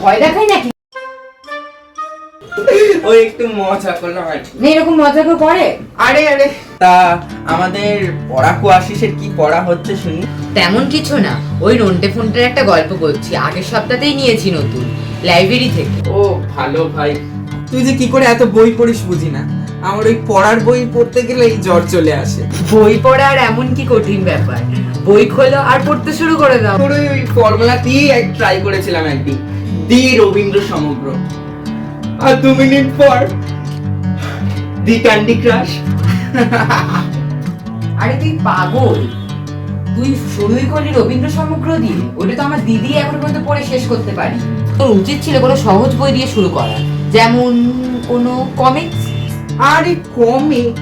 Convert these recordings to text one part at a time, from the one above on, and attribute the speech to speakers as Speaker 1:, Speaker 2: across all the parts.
Speaker 1: ভয় দেখাই নাকি?
Speaker 2: ও একটু মজা করলাম আর কি।
Speaker 1: এরকম মজা কেউ করে?
Speaker 2: আরে আরে, তা আমাদের পড়াকু আশিসের কি পড়া হচ্ছে শুনি?
Speaker 1: তেমন কিছু না, ওই নন্টে ফন্টের একটা গল্প করছি, আগের সপ্তাহতেই নিয়েছি নতুন লাইব্রেরি থেকে।
Speaker 2: ও ভালো ভাই, তুই যে কি করে এত বই পড়িস বুঝি না। আমার ওই পড়ার বই পড়তে গেলেই জ্বর চলে আসে।
Speaker 1: বই পড়া আর এমন কি কঠিন ব্যাপার, বই খোলো আর পড়তে শুরু করে দাও।
Speaker 2: তোর ওই ফর্মুলাতেই ট্রাই করেছিলাম একদিন, দি রবীন্দ্র সমগ্র, আর 2 মিনিট পর দি ক্যান্ডি ক্রাশ।
Speaker 1: আরে তুই পাগল, তুই শুরুই করলি রবীন্দ্র সমগ্র দিয়ে? ওটা তো আমার দিদি এখন পর্যন্ত পড়ে শেষ করতে পারি। তোর উচিত ছিল কোনো সহজ বই দিয়ে শুরু করা, যেমন কোনো কমিক্স।
Speaker 2: আরে কমিক,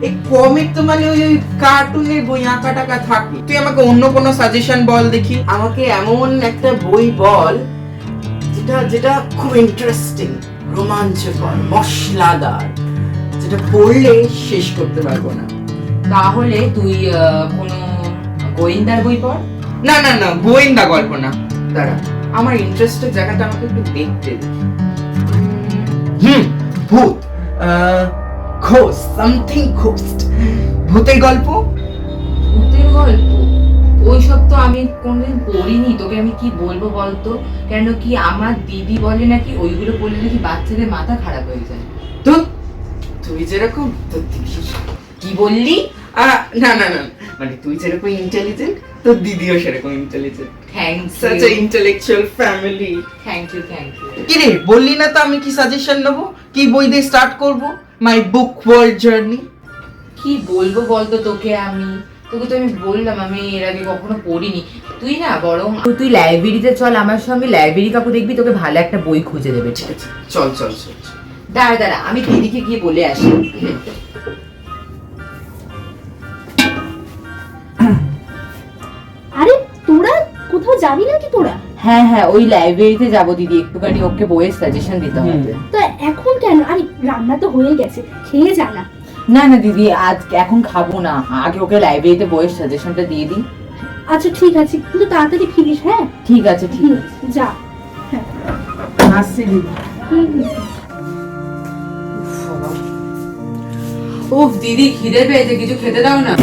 Speaker 2: এই কমিক তো মানে ওই কার্টুনের বই আঁকা টাকা থাকে। তুই আমাকে অন্য কোনো সাজেশন বল দেখি। আমাকে এমন একটা বই বল যেটা যেটা খুব ইন্টারেস্টিং, রোমাঞ্চকর, মশলাদার, যেটা পড়লে শেষ করতে পারবো না।
Speaker 1: তাহলে তুই কোনো গোয়েন্দার বই পড়।
Speaker 2: না না না, গোয়েন্দা গল্প না। দাঁড়া, আমার ইন্টারেস্টের জায়গাটা আমাকে একটু দেখতে দে। ভূত, ঘোস্ট, সামথিং ঘোস্ট, ভূতের গল্প।
Speaker 1: ভূতের গল্প? ওই সব তো আমি কোনদিন পড়িনি, তোকে আমি কি বলবো বলতো? কেন কি আমার দিদি বলে নাকি ওইগুলো পড়লে নাকি বাচ্চাদের মাথা খারাপ হয়ে যায়।
Speaker 2: তো তুই যেরকম, তোর দিদি।
Speaker 1: কি বললি?
Speaker 2: না না না, মানে তুই যেরকম ইন্টেলিজেন্ট, তোর দিদিও সেরকম intelligent.
Speaker 1: Thanks,
Speaker 2: such a intellectual family.
Speaker 1: Thank you, thank you.
Speaker 2: কি রে, বললি না তো আমি কি সাজেশন নেব, কি বই দিয়ে স্টার্ট করব মাই বুক ওয়ার্ল্ড জার্নি?
Speaker 1: কি বলবো বলতো তোকে আমি? তোকে তো আমি বললাম আমি এর আগে কখনো পড়িনি। তুই না বরং তুই লাইব্রেরিতে চল আমার সঙ্গে, লাইব্রেরি কাকু দেখবি তোকে ভালো একটা বই খুঁজে দেবে।
Speaker 2: ঠিক আছে, চল চল চল।
Speaker 1: দাঁড়া দাঁড়া, আমি দিদিকে গিয়ে বলে আসি।
Speaker 3: আরে তোরা কোথাও যাবি নাকি তোরা?
Speaker 1: হ্যাঁ হ্যাঁ, ওই লাইব্রেরিতে যাবো দিদি, একটুখানি ওকে বইয়ের সাজেশন দিতে হবে।
Speaker 3: তো এখন কেন? আরে রান্না তো হয়ে গেছে, খেয়ে যা না।
Speaker 1: না না দিদি, আজ এখন খাবো না, আগে ওকে লাইব্রেরিতে বইয়ের সাজেশনটা দিয়ে দিই।
Speaker 3: আচ্ছা ঠিক আছে, কিন্তু তাড়াতাড়ি ফিরিস। হ্যাঁ
Speaker 1: ঠিক আছে ঠিক আছে,
Speaker 3: যা।
Speaker 2: আসছি দিদি।
Speaker 1: উফ দিদি খিদে পেয়েছে, কিছু খেতে দাও না।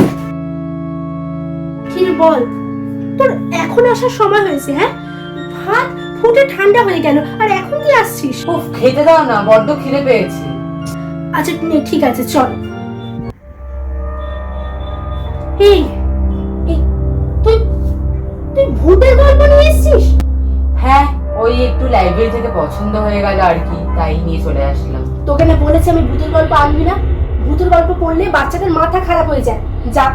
Speaker 3: কি রে বল, তোর এখন আসার সময় হয়েছে? হ্যাঁ, ভাত ফুটে ঠান্ডা হয়ে গেল আর এখন কি আসছিস?
Speaker 1: উফ খেতে দাও না, বড্ড খিদে পেয়েছে।
Speaker 3: আচ্ছা ঠিক আছে চল। এই এই, তুই তুই ভূতের গল্প নিয়ে এসেছিস?
Speaker 1: হ্যাঁ, ওই একটু লাইব্রেরি থেকে পছন্দ হয়ে গেল আর কি, তাই নিয়ে চলে আসলাম।
Speaker 3: তোকে না বলেছি আমি ভূতের গল্প আনবি না? ভূতের গল্প পড়লে বাচ্চাদের মাথা খারাপ হয়ে যায়। যা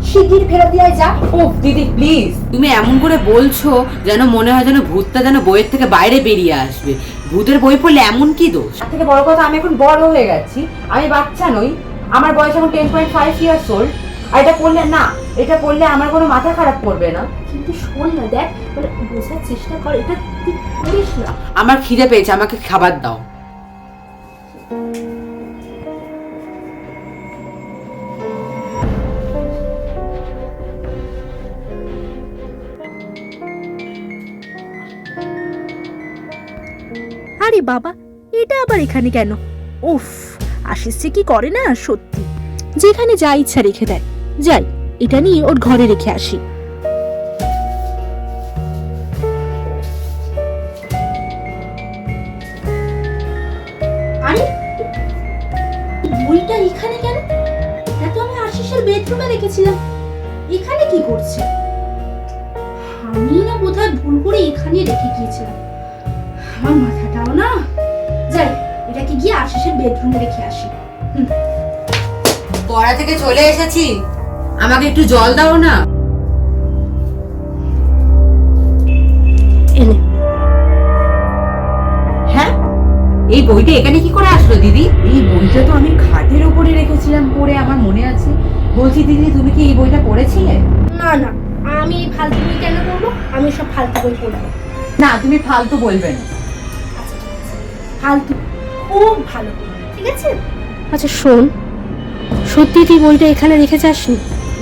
Speaker 3: শিগগির ফেরত দিয়ে যা।
Speaker 1: উফ দিদি প্লিজ, তুমি এমন করে বলছো যেন মনে হয় যেন ভূতটা যেন বইয়ের থেকে বাইরে বেরিয়ে আসবে। ভূতের বই পড়লে এমন কি দোষ? তার থেকে বড় কথা, আমি এখন বড় হয়ে গেছি, আমি বাচ্চা নই। আমার বয়স এখন 10.5 ইয়ার্স ওল্ড। আর এটা পড়লে না, এটা পড়লে আমার কোনো মাথা খারাপ করবে না।
Speaker 3: কিন্তু শোন না, দেখ মানে বোঝার চেষ্টা কর, এটা তুই করিস না।
Speaker 1: আমার খিদে পেয়েছে, আমাকে খাবার দাও।
Speaker 3: আরে বাবা, এটা আবার এখানে কেন? উফ, আশিস যে কি করে না সত্যি, যেখানে যা ইচ্ছা রেখে দেয়। যাই, এটা নিয়ে ওর ঘরে রেখে আসি। আরে বইটা এখানে কেন? এটা তো আমি আশিসের বেডরুমে রেখেছিলাম, এখানে কি করছে? আমি না বোধহয় ভুল করে এখানে রেখে গিয়েছিলাম। আমার মাথাটাও না। যাই, এটাকে গিয়ে আশিসের বেডরুমে রেখে আসি।
Speaker 1: পড়া থেকে চলে এসেছি, আমাকে একটু জল দাও না।
Speaker 3: এনে
Speaker 1: হ্যাঁ, এই বইটা এখানে কি করে আসলো দিদি? এই বইটা তো আমি খাটের উপরে রেখেছিলাম পড়ে, আমার মনে আছে। বলছি দিদি, তুমি কি এই বইটা পড়েছিলে?
Speaker 3: না না, আমি এই ফালতু বই কেন পড়বো? আমি সব ফালতু বই পড়বো
Speaker 1: না, তুমি ফালতু বলবে না।
Speaker 3: আচ্ছা ঠিক আছে, ফালতু খুব ভালো, ঠিক আছে। আচ্ছা শোন, সত্যি তুই বইটা এখানে রেখে যাসনি?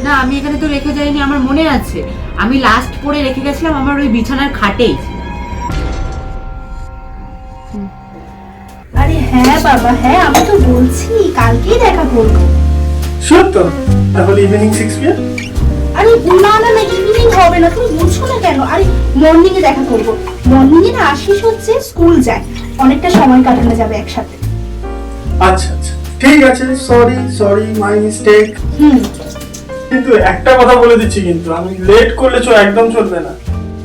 Speaker 1: না, আমি এখানে তো রেখে যাইনি, আমার মনে আছে। আমি লাস্ট পড়ে রেখে গেছিলাম আমার ওই বিছানার খাটেই।
Speaker 3: আরে হ্যাঁ বাবা, হ্যাঁ আমি তো বলছি কালকেই দেখা করবো।
Speaker 4: শিওর তো? তাহলে ইভিনিং 6 PM?
Speaker 3: আরে না না না, ইভিনিং হবে না, তুমি বুঝছো না কেন? আরে মর্নিং এ দেখা করবো। মর্নিং এ না আশিস হচ্ছে স্কুল যায়, অনেকটা সময় কাটানো যাবে একসাথে।
Speaker 4: আচ্ছা আচ্ছা, ঠিক আছে, সরি মাই মিস্টেক। কিন্তু একটা কথা বলে দিচ্ছি, কিন্তু আমি লেট করলে একদম চলবে না।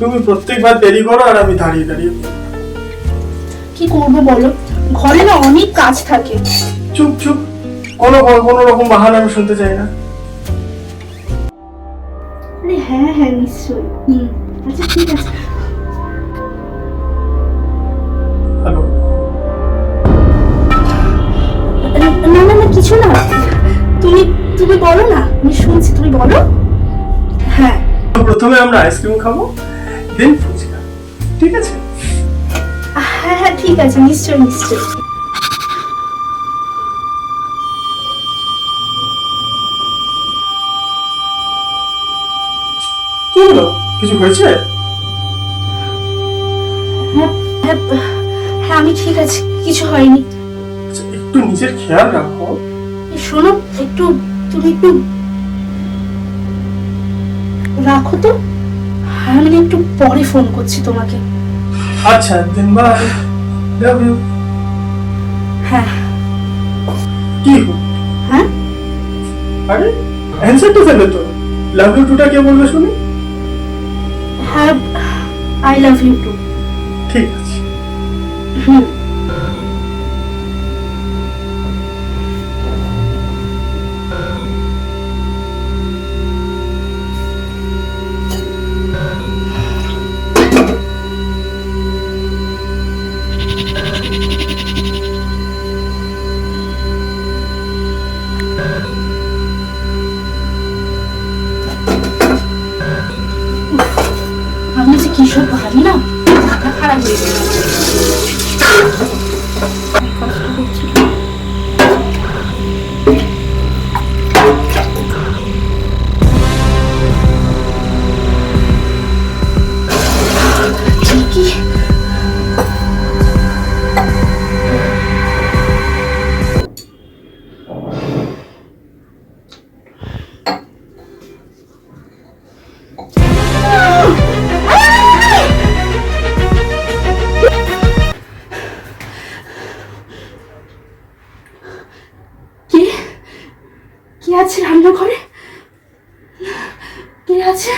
Speaker 4: তুমি প্রত্যেকবার দেরি করো আর আমি দাঁড়িয়ে দাঁড়িয়ে।
Speaker 3: কি করবো বলো, ঘরে না অনেক কাজ থাকে।
Speaker 4: চুপ চুপ, কোনো রকম বাহানা আমি শুনতে চাই না।
Speaker 3: আরে হ্যাঁ হ্যাঁ নিশ্চয়ই। আচ্ছা ঠিক আছে।
Speaker 4: হ্যালো।
Speaker 3: না না না কিছু না, তুমি তুমি বলো না, আমি শুনছি, তুমি বলো। হ্যাঁ
Speaker 4: প্রথমে আমরা আইসক্রিম খাবো, দেন ফুচকা, ঠিক আছে?
Speaker 3: হ্যাঁ হ্যাঁ ঠিক আছে, নিশ্চয়ই নিশ্চয়ই।
Speaker 4: কি হলো, কিছু হয়েছে?
Speaker 3: হ্যাঁ হ্যাঁ হ্যাঁ আমি ঠিক আছে, কিছু হয়নি।
Speaker 4: আচ্ছা, একটু নিজের খেয়াল রাখো।
Speaker 3: শোনো একটু, তুমি একটু রাখো তো, আমি একটু পরে ফোন করছি তোমাকে।
Speaker 4: আচ্ছা দেন, বাই, লাভ ইউ।
Speaker 3: হ্যাঁ
Speaker 4: কি হলো?
Speaker 3: হ্যাঁ
Speaker 4: আরে অ্যানসার তো ফেলে তো, লাভ ইউ টুটা কে বলবে শুনি?
Speaker 3: হ্যাঁ আই লাভ ইউ টু।
Speaker 4: ঠিক আছে।
Speaker 3: হুম আমি যে কিসব ভাবি না, মাথা খারাপ হয়ে গেল। কি কে কে আছে রান্নাঘরে? কে আছে?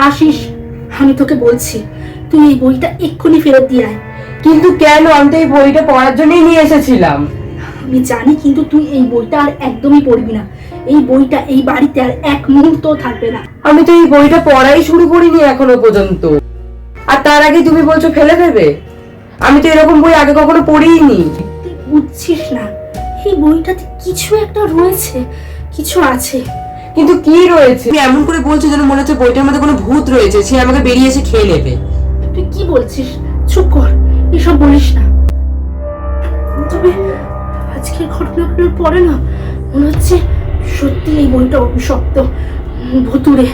Speaker 3: আশিস, আমি তোকে বলছি তুই এই বইটা এক্ষুনি ফেরত দিয়ে আয়।
Speaker 1: কিন্তু কেন? আমি তো এই বইটা পড়ার জন্যই নিয়ে এসেছিলাম।
Speaker 3: আমি জানি, কিন্তু তুই এই বইটা আর একদমই পড়বি না। এই বইটা এই বাড়িতে আর এক মুহূর্ত থাকবে না।
Speaker 1: আমি তো এই বইটা পড়াই শুরু করিনি এখনো পর্যন্ত, আর তার আগে তুমি বলছো ফেলে দেবে? আমি তো এরকম বই আগে কখনো পড়িনি।
Speaker 3: তুই বুঝছিস না, এই বইটাতে কিছু একটা রয়েছে, কিছু আছে।
Speaker 1: কিন্তু কি রয়েছে? তুমি এমন করে বলছো যেন মনে হচ্ছে বইটার মধ্যে কোনো ভূত রয়েছে, সে আমাকে বেরিয়ে এসে খেয়ে নেবে।
Speaker 3: তুই কি বলছিস? চুপ কর, এসব বলিস না। তবে আজকের ঘটনাগুলোর পরে না মনে হচ্ছে সত্যি এই বইটা অভিশপ্ত, ভুতুড়ে।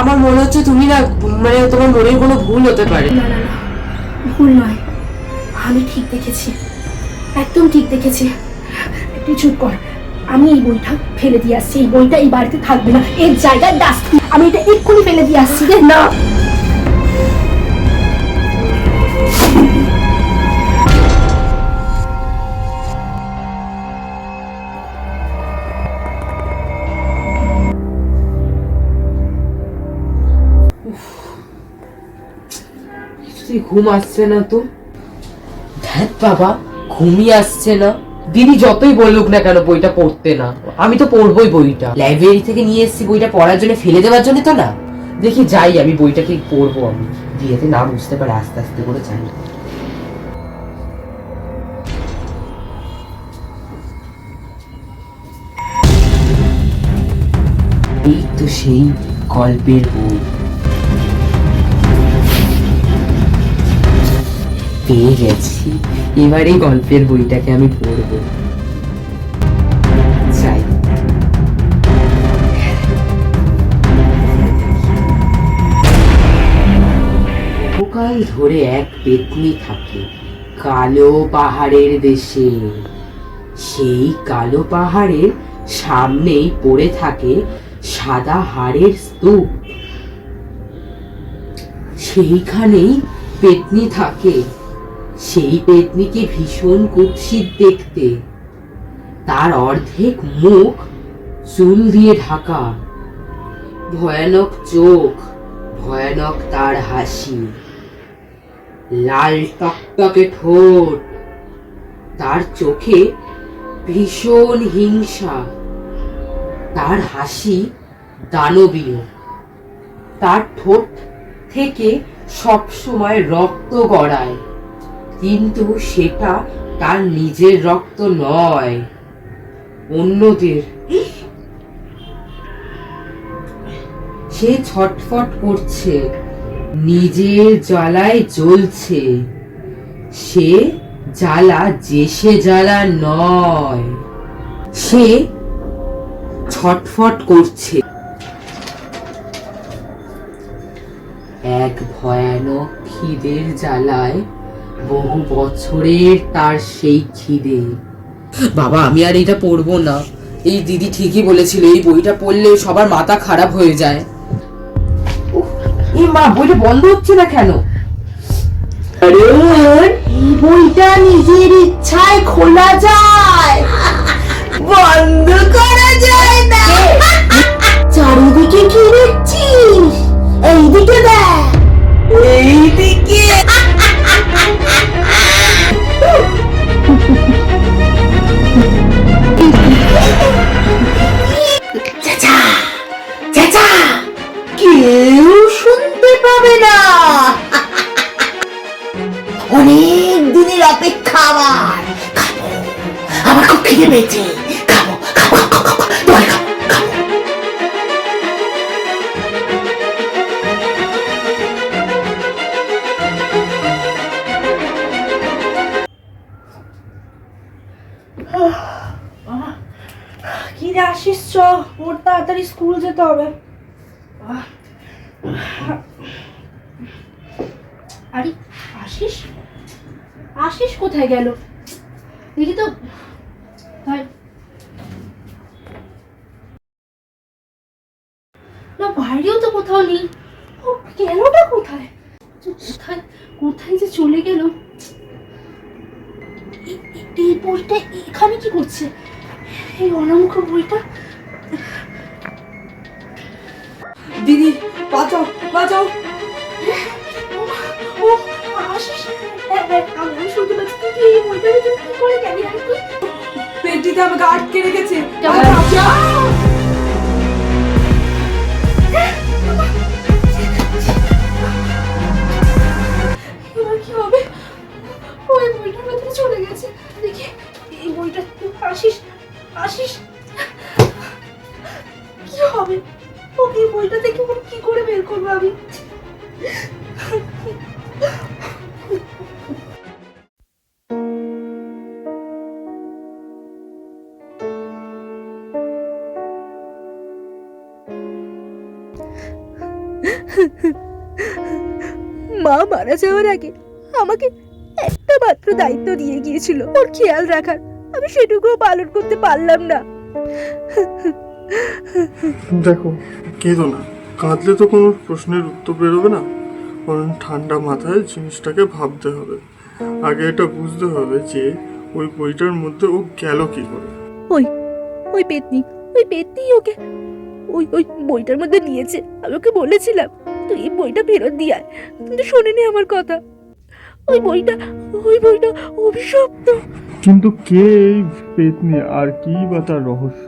Speaker 1: আমার মনে হচ্ছে তুমি না, মানে তোমার মনের কোনো ভুল হতে পারে।
Speaker 3: না না না, ভুল নয়, আমি ঠিক দেখেছি, একদম ঠিক দেখেছি। তুই চুপ কর, আমি এই বইটা ফেলে দিয়ে আসছি। এই বইটা এই বাড়িতে থাকবে না, এর জায়গায় ডাস্টবিন। আমি এটা এক্ষুনি ফেলে দিয়ে আসছি রে। না
Speaker 1: ঘুম আসছে না তো। ধ্যাত বাবা, ঘুমই আসছে না। দিদি যতই বলুক না কেন বইটা পড়তে না, আমি তো পড়বই বইটা। লাইব্রেরি থেকে নিয়ে এসেছি বইটা পড়ার জন্য, ফেলে দেওয়ার জন্য তো না। দেখি যাই, আমি বইটাকে পড়বো। আমি বিয়েতে না বুঝতে পারে আস্তে আস্তে করে যাই। এই তো সেই গল্পের বই। পেয়ে গেছি, এবার এই গল্পের বইটাকে আমি পড়বো। যাই। বহুকাল ধরে এক পেত্নী থাকে কালো পাহাড়ের দেশে। সেই কালো পাহাড়ের সামনেই পড়ে থাকে সাদা হাড়ের স্তূপ। সেইখানেই পেত্নী থাকে। সেই পেত্নীকে ভীষণ কুৎসিত দেখতে। তার অর্ধেক মুখ চুল দিয়ে ঢাকা, ভয়ানক চোখ, ভয়ানক তার হাসি, লাল টকটকে ঠোঁট, তার চোখে ভীষণ হিংসা, তার হাসি দানবীয়, তার ঠোঁট থেকে সবসময় রক্ত গড়ায়, কিন্তু সেটা তার নিজের রক্ত নয়, অন্যদের। সে ছটফট করছে, নিজের জ্বালায় জ্বলছে। সে জ্বালা যে সে জ্বালা নয়, সে ছটফট করছে। এক ভয়ানক খিদের জ্বালায়, বহু বছরের তার সেই খিদে। বাবা, আমি আর এটা পড়বো না। এই দিদি ঠিকই বলেছিল, এই বইটা পড়লে সবার মাথা খারাপ হয়ে যায়। এই মা, বইটা বন্ধ হচ্ছে না কেন?
Speaker 3: এই বইটা নিজের ইচ্ছায় খোলা যায়, বন্ধ করা যায় না। চারিদিকে কি দেখছিস? এইদিকে দেখ, এইদিকে। চেঁচা চেঁচা, কেউ শুনতে পাবে না। অনেক দিনের অপেক্ষা আমার। খাবো, আমার খুব খিদে পেয়েছে। খাবো খাবো খাবো খাবো, তোমায় খাবো খাবো।
Speaker 5: কি রে আসিস, চ ওর তাড়াতাড়ি স্কুল যেতে হবে।
Speaker 3: আরে আশিস, আশিস কোথায় গেল? দেখি তো। না, বাইরেও তো কোথাও নেই। ও গেলটা কোথায়? কোথায় কোথায় যে চলে গেল? এই বইটা এখানে কি করছে? এই অনামুখ বইটা।
Speaker 5: দিদি বাঁচাও বাঁচাও।
Speaker 3: ও আশিস, আমি শুনতে পাচ্ছি। তুই এই বইটার ভিতরে কি করে গেলি? আর তুই
Speaker 5: পেটিতে আমাকে আটকে রেখেছে।
Speaker 3: এবার কি হবে? ওই বইটার ভিতরে চলে গেছে। দেখি এই বইটা। আশিস, আশিস, কি হবে? ওকে এই বইটা থেকে কি করে বের করবো আমি?
Speaker 6: মা মারা যাওয়ার আগে আমাকে একটা মাত্র দায়িত্ব দিয়ে গিয়েছিল, ওর খেয়াল রাখার। আমি সেটুকুও পালন করতে পারলাম না।
Speaker 4: দেখো, কেঁদো না। কাঁদলে তো কোনো প্রশ্নের উত্তর বেরোবে না। কারণ ঠান্ডা মাথায় জিনিসটাকে ভাবতে হবে। আগে এটা বুঝতে হবে যে ওই বইটার মধ্যে ও গেল কি করে।
Speaker 6: ওই পেতনি, ওকে ওই বইটার মধ্যে নিয়েছে। আমি ওকে বলেছিলাম তুই এই বইটা ফেরত দিয়ে আয়, কিন্তু শোনেনি আমার কথা। ওই বইটা অভিশপ্ত।
Speaker 4: কিন্তু কে এই পেতনি, আর কি বা তার রহস্য?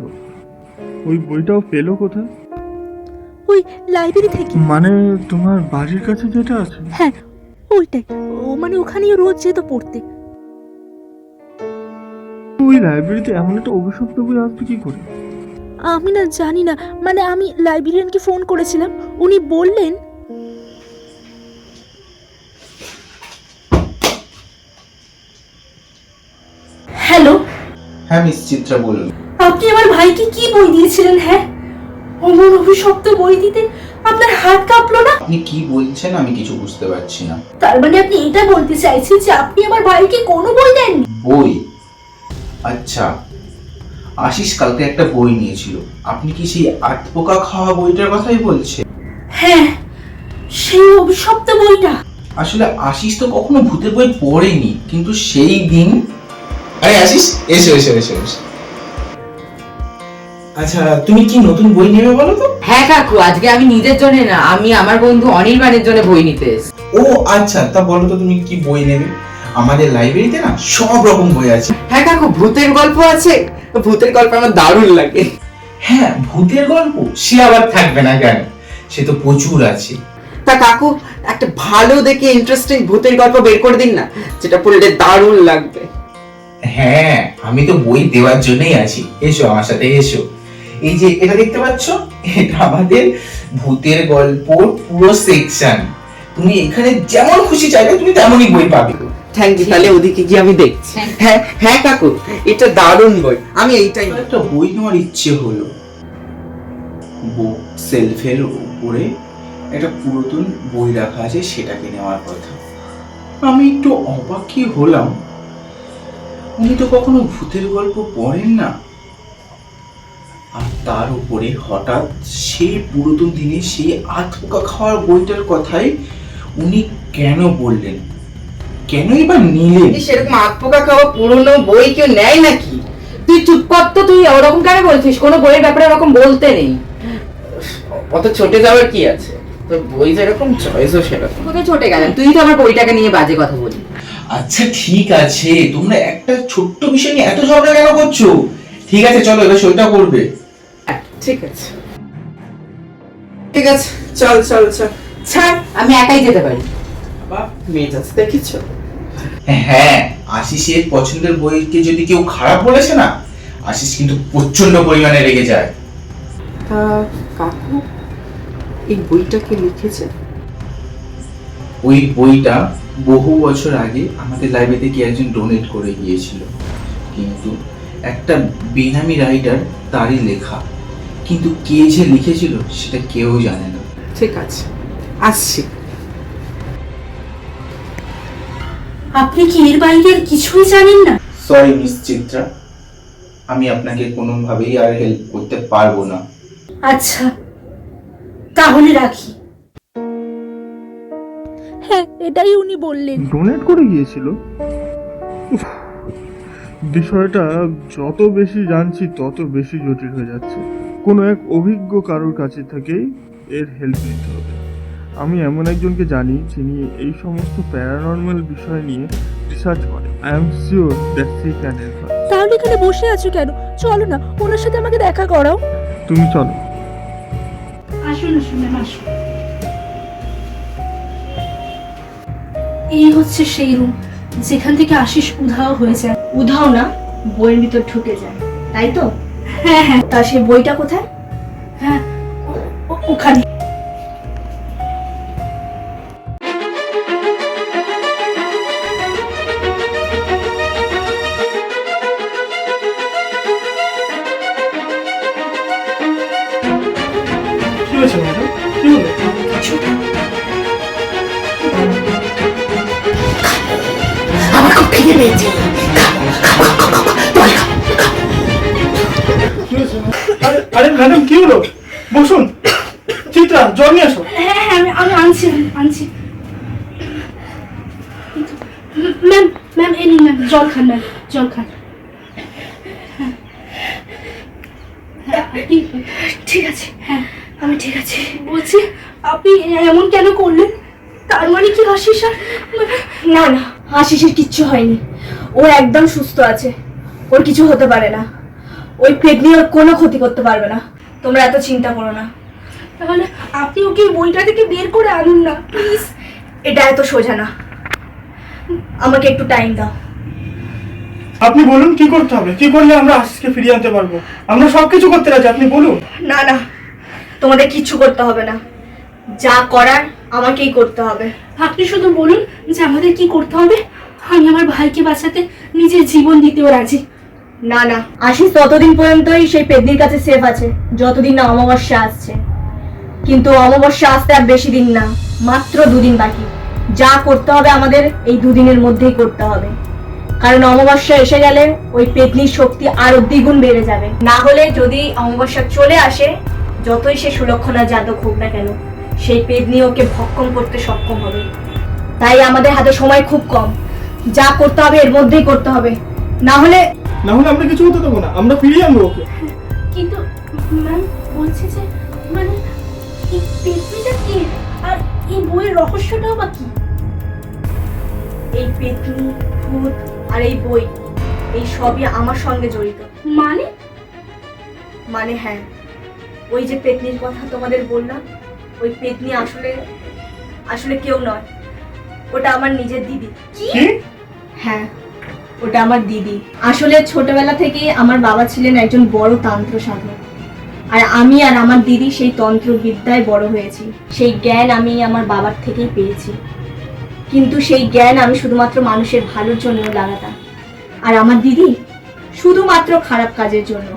Speaker 4: ওই বইটাও পেলো কোথায়?
Speaker 6: ওই লাইব্রেরি থেকে।
Speaker 4: মানে তোমার বাড়ির কাছে যেটা আছে?
Speaker 6: হ্যাঁ, ওইটাই। ও মানে ওখানেই রোজ যেত পড়তে।
Speaker 4: ওই লাইব্রেরিতে এমন একটা অভিশপ্ত বই আসবে কি করে?
Speaker 6: আমি না জানি না, মানে আমি লাইব্রেরিয়ানকে ফোন করেছিলাম, উনি বললেন
Speaker 3: হ্যালো,
Speaker 2: হ্যাঁ মিস চিত্রা বলুন।
Speaker 3: আপনি আমার ভাইকে কি বই দিয়েছিলেন? হ্যাঁ, অমর অভিশপ্ত বই দিতে আপনার হাত কাঁপলো না?
Speaker 2: আপনি কি বলছেন আমি কিছু বুঝতে পারছি না।
Speaker 3: তার মানে আপনি এটা বলতে চাইছেন যে আপনি আমার ভাইকে কোনো বই দেননি?
Speaker 2: বই? আচ্ছা, আশিস কালকে একটা বই নিয়েছিল, আপনি কি সেই আট পোকা খাওয়া বইটার কথাই বলছেন?
Speaker 3: হ্যাঁ, সেই অভিশপ্ত বইটা।
Speaker 2: আসলে আশিস তো কখনো ভূতের বই পড়েনি, কিন্তু সেই দিন। আরে আশিস, এসো এসো এসো এসো। আচ্ছা, তুমি কি নতুন বই নেবে বলো তো?
Speaker 1: হ্যাঁ কাকু, আজকে আমি নিজের জন্য না, আমি আমার বন্ধু অনির্বাণের জন্য বই নিতে এসেছি।
Speaker 2: ও আচ্ছা, তা বলো তো তুমি কি বই নেবে? আমাদের লাইব্রেরিতে না সব রকম বই আছে।
Speaker 1: হ্যাঁ কাকু, ভূতের গল্প আছে, ভূতের গল্প আমার দারুণ লাগে।
Speaker 2: হ্যাঁ, ভূতের গল্প সে আবার থাকবে না কেন, সে তো প্রচুর আছে।
Speaker 1: তা কাকু, একটা ভালো দেখে ইন্টারেস্টিং ভূতের গল্প বের করে দিন না, যেটা পড়লে দারুণ লাগবে।
Speaker 2: হ্যাঁ, আমি তো বই দেওয়ার জন্যই আছি, এসো আমার সাথে এসো। এই যে এটা দেখতে পাচ্ছ, এটা আমাদের ভূতের গল্পর পুরো সেকশন। তুমি এখানে যেমন খুশি চাইবে তুমি তেমনই বই পাবে।
Speaker 1: থ্যাংক ইউ, তাহলে ওদিকে গিয়ে আমি দেখছি। হ্যাঁ হ্যাঁ কাকু, এটা দারুণ বই, আমি এইটাই।
Speaker 2: একটা বই নেওয়ার ইচ্ছে হলো। বুক সেলফের উপরে একটা পুরাতন বই রাখা আছে, সেটাকে নেওয়ার কথা। আমি একটু অবাকই হলাম, উনি তো কখনো ভূতের গল্প পড়েন না, আর তার উপরে হঠাৎ সেই পুরাতন দিনে সেই আধপোকা খাওয়ার বইটার কথাই উনি কেন বললেন, কেনই বা নিলেন?
Speaker 1: সেরকম আগ পোকা খাওয়া পুরনো বই কেউ নেয় নাকি? তুই চুপ কর তো, তুই ওরকম কেন বলছিস? কোনো বইয়ের ব্যাপারে ওরকম বলতে নেই। অত ছোটে যাওয়ার কি আছে? তোর বই যেরকম চয়েসও সেরকম। কোথায় ছোটে গেলেন? তুই তো আমার বইটাকে নিয়ে বাজে কথা বলি।
Speaker 2: আচ্ছা ঠিক আছে, তোমরা একটা ছোট্ট বিষয় নিয়ে এত ঝগড়া কেন করছো? ঠিক আছে চলো, এবার সইটা করবে।
Speaker 1: ঠিক আছে ঠিক আছে, চল চল চল। ছাড়, আমি একাই যেতে পারি। বাহ, মেজাজ দেখেছো?
Speaker 2: হ্যাঁ, আশিসের পছন্দের বইকে যদি কেউ খারাপ বলেছে না, আশিস কিন্তু প্রচন্ড পরিমাণে রেগে যায়।
Speaker 1: কাকু, এই বইটা কে লিখেছে?
Speaker 2: ওই বইটা বহু বছর আগে আমাদের লাইব্রেরিতে কি একজন ডোনেট করে গিয়েছিল, কিন্তু একটা বেনামি রাইটার তারই লেখা, কিন্তু কে যে লিখেছিল সেটা কেউ জানে না।
Speaker 1: ঠিক আছে, আসছি।
Speaker 3: আপনি কি এর বাইরে আর কিছুই জানেন না?
Speaker 2: সরি মিস চিত্রা, আমি আপনাকে কোনোভাবেই আর হেল্প করতে পারবো না।
Speaker 3: আচ্ছা, তাহলে রাখি।
Speaker 6: হ্যাঁ এটাই উনি বললেন।
Speaker 4: ডোনেট করে গিয়েছিল? উফ, বিষয়টা যত বেশি জানছি তত বেশি জটিল হয়ে যাচ্ছে। কোনো এক অভিজ্ঞ কারোর কাছে থেকেই এর হেল্প নিতে হবে। আমি এমন একজনকে জানি যিনি এই সমস্ত প্যারানর্মাল বিষয় নিয়ে রিসার্চ করে। I am sure that he can help us.
Speaker 6: তাহলে এখানে বসে আছো কেন? চলো না, ওনার সাথে আমাকে দেখা করাও।
Speaker 4: তুমি চলো।
Speaker 3: আসুন আসুন ম্যাম, আসুন। এই হচ্ছে সেই রুম যেখান থেকে আশিস উধাও হয়ে যায়। উধাও না, বইয়ের ভিতর ঢুকে যায়, তাই তো? হ্যাঁ হ্যাঁ, তা সেই বইটা কোথায়? হ্যাঁ, ওখানে।
Speaker 4: কি হয়েছে ম্যাডাম? কি হলো?
Speaker 1: আমার খুব খিদে পেয়েছে।
Speaker 4: কি হয়েছে? আরে আরে ম্যাডাম কি হলো? বসুন। চিত্রা, জল নিয়ে আসো।
Speaker 3: হ্যাঁ হ্যাঁ, আমি আনছি আনছি। ম্যাম ম্যাম, এই নিন ম্যাম, জল খান ম্যাম, জল খান। ঠিক আছে, হ্যাঁ আমি ঠিক আছি। বলছি, আপনি এমন কেন করলেন? তার মানে কি আশিস আর... না না, আশিসের কিচ্ছু হয়নি, ও একদম সুস্থ আছে, ওর কিছু হতে পারে না। ওই পেটনি ওর কোনো ক্ষতি করতে পারবে না, তোমরা এত চিন্তা করো না। তাহলে আপনি ওকে বইটা থেকে বের করে আনুন না প্লিজ। এটা এত সোজা না, আমাকে একটু টাইম দাও।
Speaker 4: আপনি বলুন কি করতে হবে, কি করলে আমরা আশিসকে ফিরিয়ে আনতে পারবো? আমরা সবকিছু করতে রাজি, আপনি বলুন।
Speaker 5: না না, তোমাদের কিচ্ছু করতে হবে না, যা করার আমাকেই করতে হবে।
Speaker 3: আপনি শুধু বলুন যে আমাদের কি করতে হবে, আমি আমার ভাইকে বাঁচাতে নিজের জীবন দিতেও রাজি।
Speaker 5: না না, আশিস ততদিন পর্যন্তই সেই পেদনির কাছে সেফ আছে যতদিন না অমাবস্যা আসছে। কিন্তু অমাবস্যা আসতে আর বেশি দিন না, মাত্র 2 দিন বাকি। যা করতে হবে আমাদের এই 2 দিনের মধ্যেই করতে হবে, কারণ অমাবস্যা এসে গেলে ওই পেতনির শক্তি আরো দ্বিগুণ বেড়ে যাবে। না হলে যদি অমাবস্যা চলে আসে, যতই সে সুলক্ষণা জাতক হোক না কেন, সেই পেতনি ওকে ভক্ষণ করতে সক্ষম হবে। তাই আমাদের হাতে সময় খুব কম, যা করতে হবে এর মধ্যেই করতে হবে, না হলে
Speaker 4: আমরা কিছু হতে দেবো না, আমরা ফিরিয়ে আনবো ওকে।
Speaker 3: কিন্তু ম্যাম বলছে যে মানে এই পেতনিটা কি, আর এই বইয়ের রহস্যটাও বা কি?
Speaker 5: এই পেতনি, ভূত আর এই বই, এই সবই আমার সঙ্গে জড়িত। মানে হ্যাঁ, ওই যে পেতনির কথা তোমাদের বললাম, ওই পেতনি আসলে আসলে কেউ নয়, ওটা আমার নিজের দিদি।
Speaker 4: কি?
Speaker 5: হ্যাঁ, ওটা আমার দিদি। আসলে ছোটবেলা থেকে আমার বাবা ছিলেন একজন বড় তন্ত্র সাধক, আর আমি আর আমার দিদি সেই তন্ত্র বিদ্যায় বড় হয়েছি। সেই জ্ঞান আমি আমার বাবার থেকেই পেয়েছি, কিন্তু সেই জ্ঞান আমি শুধুমাত্র মানুষের ভালোর জন্য লাগাতাম, আর আমার দিদি শুধুমাত্র খারাপ কাজের জন্য।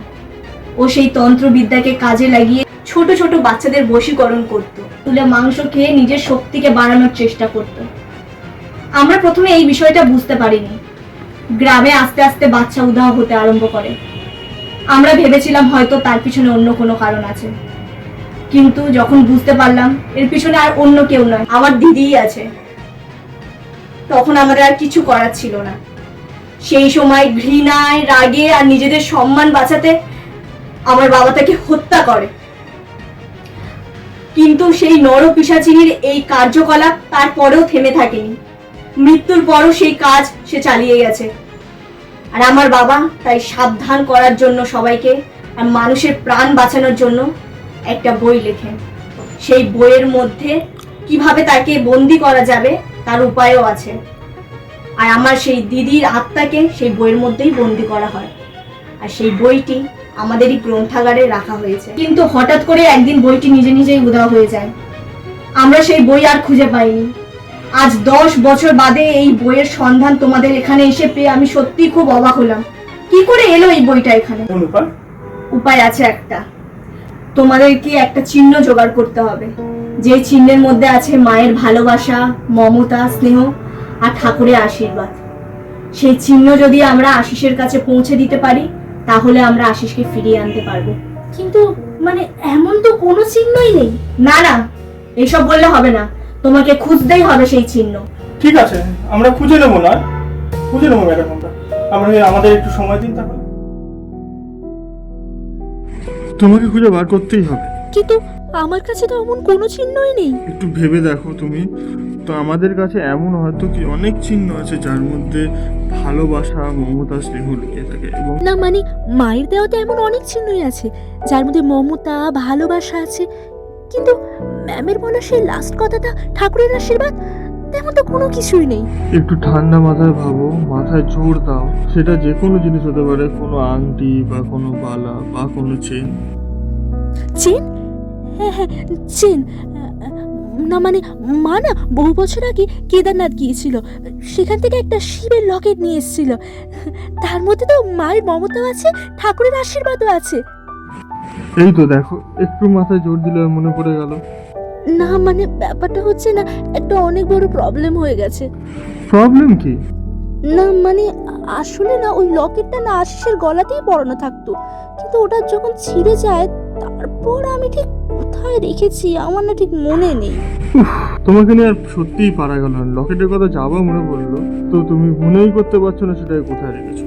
Speaker 5: ও সেই তন্ত্র বিদ্যাকে কাজে লাগিয়ে ছোট ছোট বাচ্চাদের বশীকরণ করত, তুলে মাংস খেয়ে নিজের শক্তিকে বাড়ানোর চেষ্টা করত। আমরা প্রথমে এই বিষয়টা বুঝতে পারিনি। গ্রামে আস্তে আস্তে বাচ্চা উধাও হতে আরম্ভ করে। আমরা ভেবেছিলাম হয়তো তার পিছনে অন্য কোনো কারণ আছে, কিন্তু যখন বুঝতে পারলাম এর পিছনে আর অন্য কেউ নয়, আমার দিদিই আছে, তখন আমাদের আর কিছু করার ছিল না। সেই সময় ঘৃণায়, রাগে আর নিজেদের সম্মান বাঁচাতে আমার বাবা তাকে হত্যা করে। কিন্তু সেই নরপিশাচিনীর এই কার্যকলাপ তারপরেও থেমে থাকেনি। মৃত্যুর পরও সেই কাজ সে চালিয়ে গেছে। আর আমার বাবা তাই সাবধান করার জন্য সবাইকে আর মানুষের প্রাণ বাঁচানোর জন্য একটা বই লেখেন। সেই বইয়ের মধ্যে কিভাবে তাকে বন্দি করা যাবে তার উপায়ও আছে। আর আমার সেই দিদির আত্মাকে সেই বইয়ের মধ্যেই বন্দি করা হয়, আর সেই বইটি আমাদেরই গ্রন্থাগারে রাখা হয়েছে। কিন্তু হঠাৎ করে একদিন বইটি নিজে নিজেই উধাও হয়ে যায়। আমরা সেই বই আর খুঁজে পাইনি। আজ 10 বছর বাদে এই বইয়ের সন্ধান তোমাদের এখানে এসে পেয়ে আমি সত্যি খুব অবাক হলাম। কি করে এলো এই বইটা এখানে? উপায় আছে একটা। তোমাদেরকে একটা চিহ্ন জোগাড় করতে হবে, যে চিহ্নের মধ্যে আছে মায়ের ভালোবাসা, মমতা, স্নেহ আর ঠাকুরের আশীর্বাদ। সেই চিহ্ন যদি আমরা আশিসের কাছে পৌঁছে দিতে পারি, তাহলে আমরা আশিসকে ফিরিয়ে আনতে পারবো।
Speaker 3: কিন্তু মানে এমন তো কোনো চিহ্নই নেই।
Speaker 5: না না, এসব বললে হবে না, তোমাকে খুঁজতেই হবে সেই চিহ্ন।
Speaker 4: ঠিক আছে, আমরা খুঁজে নেবো না, খুঁজে নেবো ম্যাডাম। আমাদের একটু সময় দিন তাহলে। তোমাকে খুঁজে বার করতেই হবে।
Speaker 6: কিন্তু আমার কাছে তো এমন কোনো চিহ্নই নেই।
Speaker 4: একটু ভেবে দেখো তুমি তো, আমাদের কাছে এমন হয়তো কি অনেক চিহ্ন আছে যার মধ্যে ভালোবাসা, মমতা, স্নেহ লুকিয়ে থাকে। এবং
Speaker 6: না মানে মায়ের দেওয়াতে এমন অনেক চিহ্নই আছে যার মধ্যে মমতা, ভালোবাসা আছে, কিন্তু ম্যামের বলা সেই লাস্ট কথাটা ঠাকুরের আশীর্বাদ, তেমন তো কোনো কিছুই নেই।
Speaker 4: একটু ঠান্ডা মাথায় ভাবো, মাথায় জোর দাও। সেটা যে কোনো জিনিস হতে পারে, কোনো আংটি বা কোনো বালা বা কোনো চেন।
Speaker 6: চেন? হ্যাঁ হ্যাঁ, চেন। না মানে মা না বহু বছর আগে কেদারনাথ গিয়েছিল, সেখান থেকে একটা শিবের লকেট নিয়ে এসেছিল। তার মধ্যে তো মায়ের মমতাও আছে, ঠাকুরের আশীর্বাদও আছে।
Speaker 4: এই তো দেখো, একটু মাথায় জোর দিলে মনে পড়ে গেল।
Speaker 6: না মানে ব্যাপারটা হচ্ছে না, একটা অনেক বড় প্রবলেম হয়ে গেছে।
Speaker 4: প্রবলেম কি?
Speaker 6: না মানে আসলে না ওই লকেটটা না আশিসের গলাতেই পরানো থাকতো, কিন্তু ওটা যখন ছিঁড়ে যায় তারপর আমি ঠিক কোথায় রেখেছি আমার না ঠিক মনে নেই।
Speaker 4: তোমাকে নিয়ে আর সত্যিই পারা গেল না। লকেটের কথা যাবা মনে পড়লো, তো তুমি মনেই করতে পারছো না সেটাকে কোথায় রেখেছো।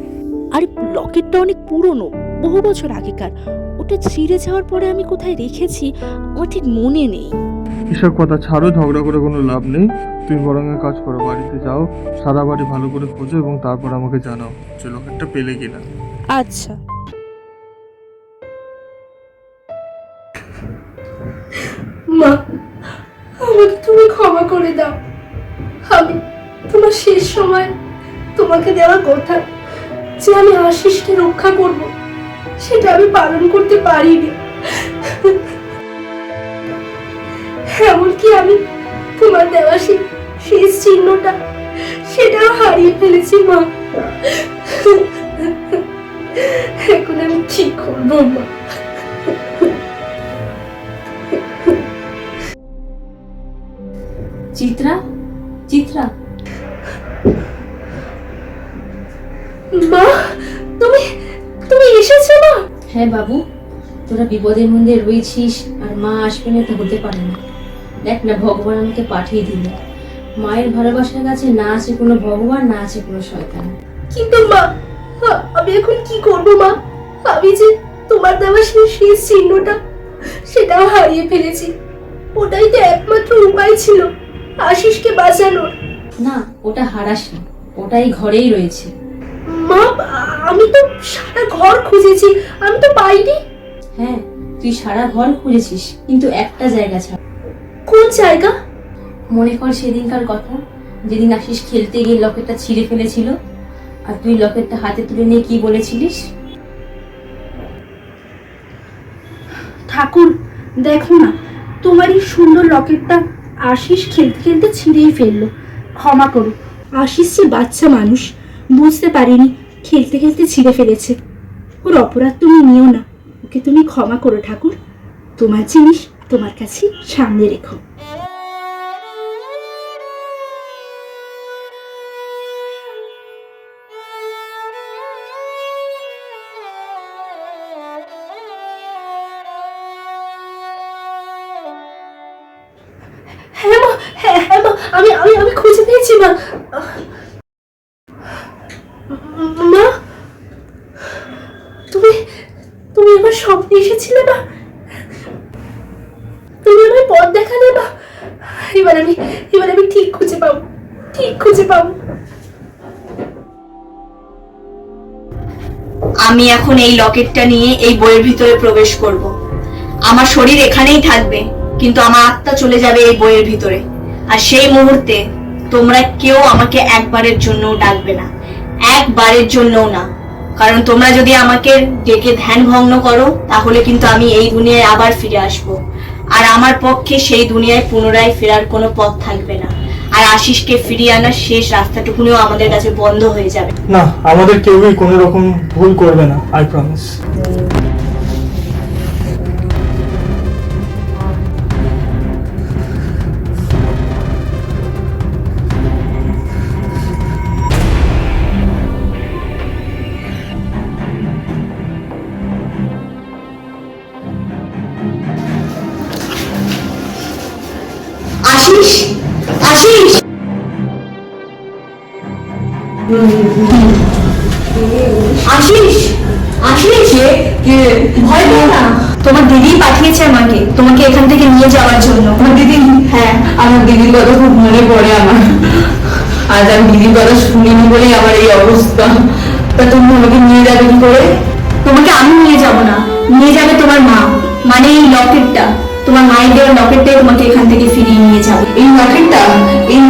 Speaker 6: আরে লকেটটা অনেক পুরনো, বহু বছর আগেকার। ওটা ছিঁড়ে যাওয়ার পরে আমি কোথায় রেখেছি আমার ঠিক মনে নেই।
Speaker 4: এসব কথা ছাড়ো, ঝগড়া করে কোনো লাভ নেই। তুমি বরং এক কাজ করো, বাড়িতে যাও, সারা বাড়ি ভালো করে খোঁজো এবং তারপর আমাকে জানাও যে লকেটটা পেলে কিনা।
Speaker 6: আচ্ছা।
Speaker 3: মা, আমাকে তুমি ক্ষমা করে দাও। আমি তোমার শেষ সময় তোমাকে দেওয়া কথা যে আমি আশিসকে রক্ষা করব, সেটা আমি পালন করতে পারিনি। এমনকি আমি তোমার দেওয়া সেই চিহ্নটা, সেটাও হারিয়ে ফেলেছি মা। এখন আমি কি করবো মা?
Speaker 5: চিত্রা, চিত্রা,
Speaker 3: মা, তুমি তুমি এসেছো মা?
Speaker 7: হ্যাঁ বাবু, তোরা বিপদের মধ্যে রয়েছিস আর মা আসবে না তো হতে পারে না। দেখ না, ভগবান আমাকে পাঠিয়ে দিল। মায়ের ভালোবাসার কাছে না আছে কোনো ভগবান, না আছে কোনো শয়তান।
Speaker 3: কিন্তু মা, আমি এখন কি করব মা? আমি যে তোমার দেওয়া সেই চিহ্নটা, সেটাও হারিয়ে ফেলেছি। ওটাই তো একমাত্র উপায় ছিল আশিসকে বাঁচানোর।
Speaker 7: না, ওটা হারাস না, ওটাই ঘরেই রয়েছে।
Speaker 3: মা, আমি তো সারা ঘর খুঁজেছি, আমি তো পাইনি।
Speaker 7: হ্যাঁ, তুই সারা ঘর খুঁজেছিস, কিন্তু একটা জায়গা ছাড়া।
Speaker 3: কোন জায়গা?
Speaker 7: মনে কর সেদিনকার কথা, যেদিন আশিস খেলতে গিয়ে লকেটটা ছিঁড়ে ফেলেছিল, আর তুই লকেটটা হাতে তুলে নিয়ে কি বলেছিলিস?
Speaker 3: ঠাকুর, দেখো না, তোমার এই সুন্দর লকেটটা আশিস খেলতে খেলতে ছিঁড়েই ফেললো। ক্ষমা করো। আশিস যে বাচ্চা মানুষ, বুঝতে পারিনি খেলতে খেলতে ছিঁড়ে ফেলেছে। ওর অপরাধ তুমি নিও না, ওকে তুমি ক্ষমা করো ঠাকুর। তোমার জিনিস তোমার কাছে সামনে রেখো। হ্যাঁ মা, হ্যাঁ মা, আমি আমি আমি খুঁজে পেয়েছি মা। মা, তুমি তুমি আমার স্বপ্নে এসেছিলে মা? তুমি আমায় পথ দেখালে মা? এবার আমি ঠিক খুঁজে পাবো, ঠিক খুঁজে পাবো।
Speaker 5: আমি এখন এই লকেটটা নিয়ে এই বইয়ের ভিতরে প্রবেশ করব। আমার শরীর এখানেই থাকবে, কিন্তু আমার আত্মা চলে যাবে এই বইয়ের ভিতরে। আর সেই মুহূর্তে তোমরা কেউ আমাকে একবারের জন্যও ডাকবে না, একবারের জন্যও না। কারণ তোমরা যদি আমাকে ডেকে ধ্যান ভগ্ন করো, তাহলে কিন্তু আমি এই দুনিয়ায় আবার ফিরে আসব। আর আমার পক্ষে সেই দুনিয়ায় পুনরায় ফেরার কোনো পথ থাকবে না। আর আশিসকে ফিরিয়ে আনার শেষ রাস্তাটুকুনিও আমাদের কাছে বন্ধ হয়ে যাবে।
Speaker 4: না, আমাদের কেউই কোনো রকম ভুল করবে না, আই প্রমিস।
Speaker 5: আশিস, আশিস, আশিস, আশিস, ভয় পেও না। তোমার দিদি পাঠিয়েছে আমাকে তোমাকে এখান থেকে নিয়ে যাওয়ার জন্য।
Speaker 1: আমার দিদি?
Speaker 5: হ্যাঁ,
Speaker 1: আমার দিদির কথা খুব মনে পড়ে আমার। আজ আমি দিদির কথা শুনিনি বলেই আমার এই অবস্থা। তা তুমি আমাকে নিয়ে যাবে কি করে?
Speaker 5: তোমাকে আমি নিয়ে যাব না, নিয়ে যাবে তোমার মা। মানে এই লকেটটা, তোমার মায়ের দেওয়া লকেটটাই তোমাকে এখান থেকে ফিরিয়ে নিয়ে যাবে।
Speaker 1: এই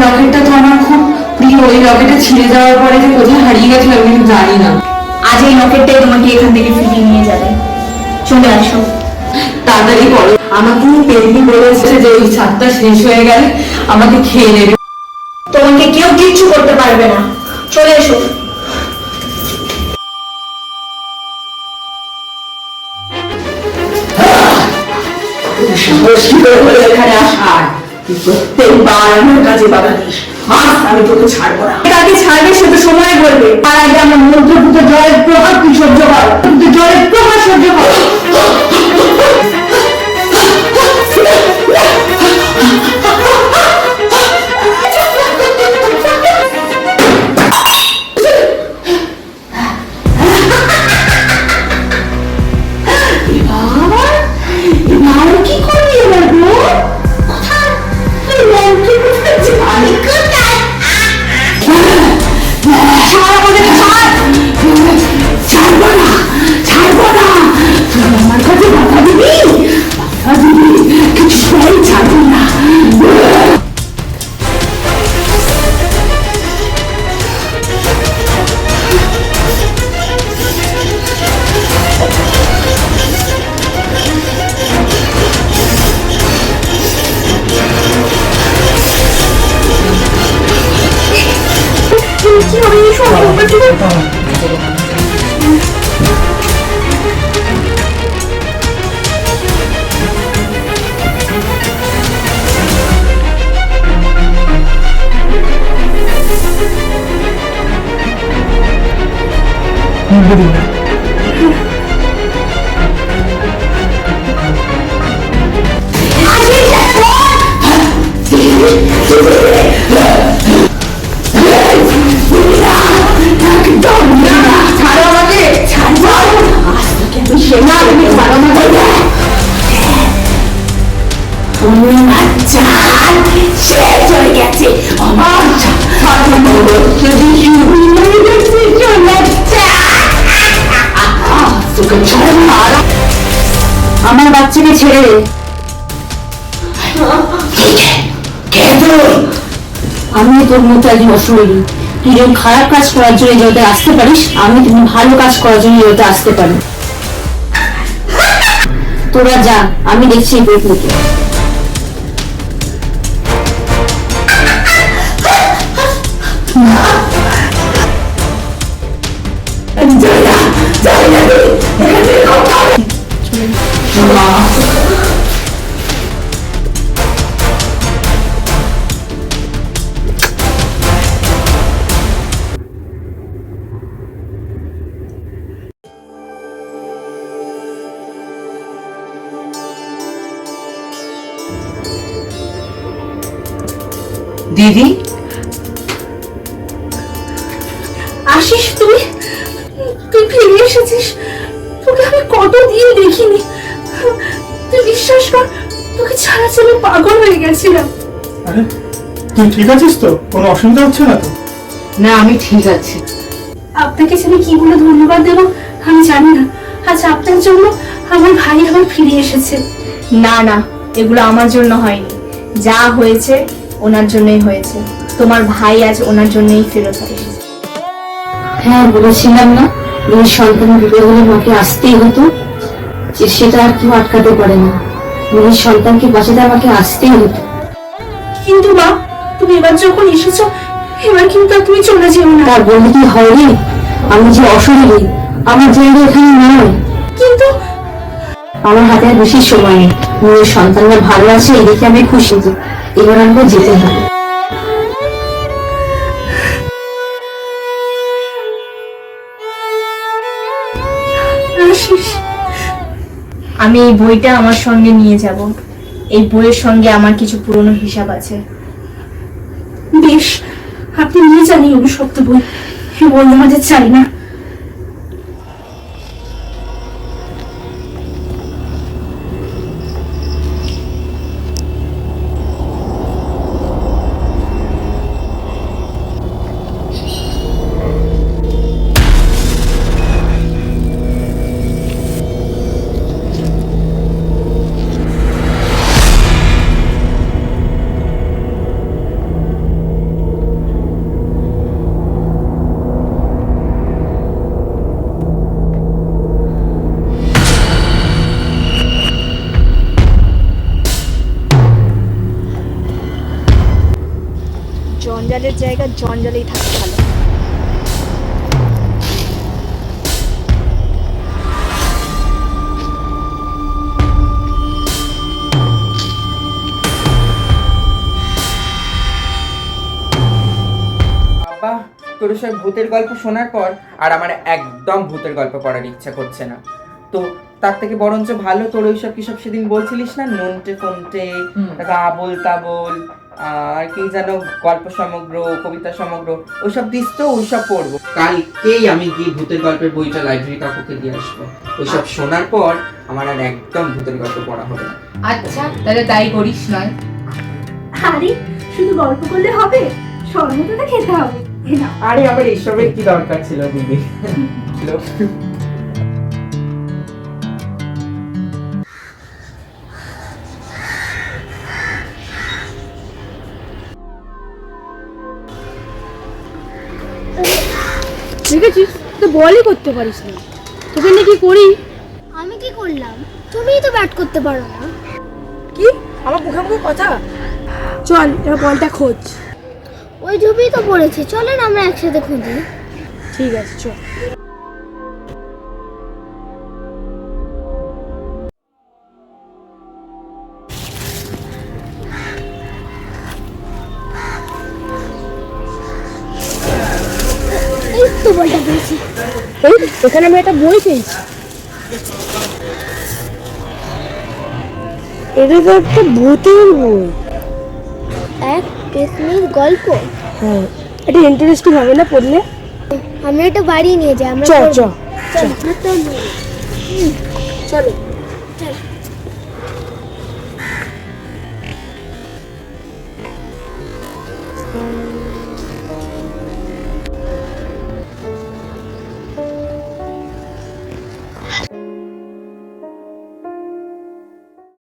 Speaker 1: লকেটটা তো আমার খুব প্রিয়। এই লকেটটা ছিঁড়ে যাওয়ার পরে যে কোথায় হারিয়ে গেছিল আমি কিন্তু জানি না।
Speaker 5: আজ এই লকেটটাই তোমাকে এখান থেকে ফিরিয়ে নিয়ে যাবে। চলে আসো,
Speaker 1: তাড়াতাড়ি করো। আমাকে পেটনি বলেছে যে ওই ছাদটা শেষ হয়ে গেলে আমাকে খেয়ে নেবে।
Speaker 5: তোমাকে কেউ কিচ্ছু করতে পারবে না। চলে এসো।
Speaker 1: এখানে আসার প্রত্যেকবার আমার কাছে বাধা দিস। আমি তোকে ছাড়বো না।
Speaker 5: তাকে ছাড়বে সে তো সময় বলবে। তার আগে আমার মন্ত্রপুত জলের প্রভাব তুই সহ্য কর, কিন্তু জলের প্রভাব সহ্য কর। কি করবি এবার গো? কোথায় মন্ত্রপুত জানি কোথায়? ছাড় আমাদের, ছাড়, ছাড়।
Speaker 4: রেখে দিন।
Speaker 1: ছাড়ো আমাকে, ছাড়ো, আজ তোকে আমি সেনা আমি ছাড়ো আমাকে। বাচ্চা শেষ হয়ে গেছে আমার যদি তোকে ছাড়ো না, আমার বাচ্চাকে ছেড়ে দে। আমি তোর মতো একজন অশরীরী, তুই যখন খারাপ কাজ করার জন্য জগতে আসতে পারিস, আমি তুমি ভালো কাজ করার জন্য জগতে আসতে পারি। তোরা যা, আমি দেখছি এই পেটনিকে। দিদি,
Speaker 3: আশিস, তুই তুই ফিরে এসেছিস। তোকে আমি কত দিয়ে দেখিনি, তুই বিশ্বাস কর, তোকে ছাড়া ছেলে পাগল হয়ে গেছিলাম।
Speaker 4: আরে তুই ঠিক আছিস তো? কোনো অসুবিধা হচ্ছে না তো?
Speaker 1: না আমি ঠিক আছি।
Speaker 3: আপনাকে যে আমি কি বলে ধন্যবাদ দেবো আমি জানি না। আজ আপনার জন্য আমার ভাই আবার ফিরে এসেছে।
Speaker 5: না না, এগুলো আমার জন্য হয়নি, যা হয়েছে ওনার জন্যই হয়েছে। তোমার ভাই আজ ওনার জন্যই ফেরত এসেছে।
Speaker 7: হ্যাঁ বলেছিলাম না, নিজের সন্তানের বিপদ হলে মাকে আসতেই হতো, যে সেটা আর কেউ আটকাতে পারে না। নিজের সন্তানকে বাঁচাতে আমাকে আসতেই হতো।
Speaker 3: কিন্তু মা, তুমি এবার যখন এসেছো, এবার কিন্তু আর তুমি চলে যেও না।
Speaker 7: তার বললে কি হয় রে? আমি যে অশরীরী, আমার জায়গা এখানে নয়।
Speaker 3: কিন্তু
Speaker 7: আমার হাতে আর বেশি সময় নেই। নিজের সন্তানরা ভালো আছে এই দেখে আমি খুশি যে এবার আমাকে যেতে হবে।
Speaker 3: আশিস,
Speaker 5: আমি এই বইটা আমার সঙ্গে নিয়ে যাব। এই বইয়ের সঙ্গে আমার কিছু পুরনো হিসাব আছে।
Speaker 3: বেশ, আপনি নিয়ে জানি অভিশপ্ত বই, এই বই আমাদের চাই না।
Speaker 5: জঞ্জালের জায়গা জঞ্জালেই থাকা ভালো।
Speaker 2: বাবা, তোর সব ভূতের গল্প শোনার পর আর আমার একদম ভূতের গল্প পড়ার ইচ্ছা করছে না। তো তার থেকে বরঞ্চ ভালো তোর ওইসব কিসব সেদিন বলছিলিস না, নন্টে ফন্টে, আবোল তাবোল, আর কি যেন গল্প সমগ্র, কবিতা সমগ্র, ওইসব দিস তো, ওইসব পড়বো। কালকেই আমি গিয়ে ভূতের গল্পের বইটা লাইব্রেরি কাকুকে দিয়ে আসবো। ওইসব শোনার পর আমার আর একদম ভূতের গল্প পড়া হবে না।
Speaker 1: আচ্ছা তাহলে তাই করিস নয়।
Speaker 3: আরে শুধু গল্প করলে হবে, শরবতটা খেতে হবে।
Speaker 2: আরে আমার এইসবের কি দরকার ছিল দিদি?
Speaker 6: দেখেছিস, তো বলই করতে পারিস না, তোকে নাকি করি।
Speaker 8: আমি কি করলাম? তুমিই তো ব্যাট করতে পারো না।
Speaker 6: কি আমার মুখে মুখে কথা? চল এবার বলটা খোঁজ।
Speaker 8: ওই ঝুপি তো পড়েছে, চলেন আমরা একসাথে খুঁজি।
Speaker 6: ঠিক আছে চল।
Speaker 8: এই তো বলটা পেয়েছি।
Speaker 6: এই এখানে আমি একটা বই পেয়েছি। এটা তো একটা ভূতের বই।
Speaker 8: এক পেতনির গল্প।
Speaker 6: হ্যাঁ, এটা ইন্টারেস্টিং হবে না পড়লে?
Speaker 8: আমি এটা বাড়ি নিয়ে যাই, আমরা
Speaker 6: চল
Speaker 8: পড়বো।
Speaker 6: চল
Speaker 8: চল।
Speaker 6: চলো।
Speaker 8: চল।